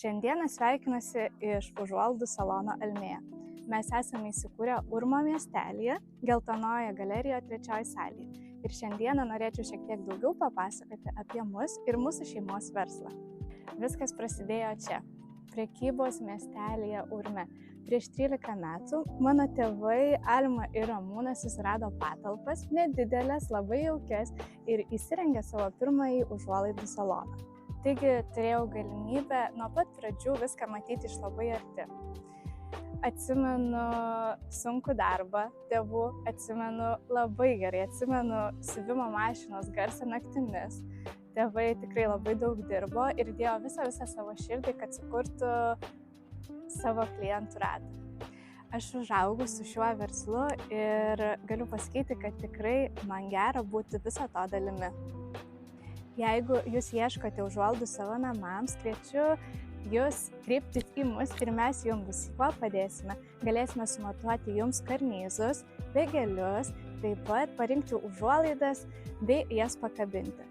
Šiandieną sveikinasi iš užuolaidų salono Almėja. Mes esame įsikūrę Urmo miestelyje, Geltonojoje galerijoje 3 salėje. Ir šiandieną norėčiau šiek tiek daugiau papasakoti apie mus ir mūsų šeimos verslą. Viskas prasidėjo čia, prekybos miestelyje Urme. Prieš 13 metų mano tėvai Alma ir Ramūnas susirado patalpas, nedidelės, labai jaukias ir įsirengė savo pirmąjį užuolaidų saloną. Taigi turėjau galimybę nuo pat pradžių viską matyti iš labai arti. Atsimenu sunkų darbą tėvų, labai gerai atsimenu siuvimo mašinos garsą naktimis. Tėvai tikrai labai daug dirbo ir dėjo visą savo širdį, kad sukurtų savo klientų ratą. Aš užaugau su šiuo verslu ir galiu pasakyti, kad tikrai man gera būti viso to dalimi. Jeigu jūs ieškote užuolaidų savo namams, kviečiu jūs kreiptis į mus ir mes jums viskuo padėsime. Galėsime sumatuoti jums karnyzus, begelius, taip pat parinkti užuolaidas bei jas pakabinti.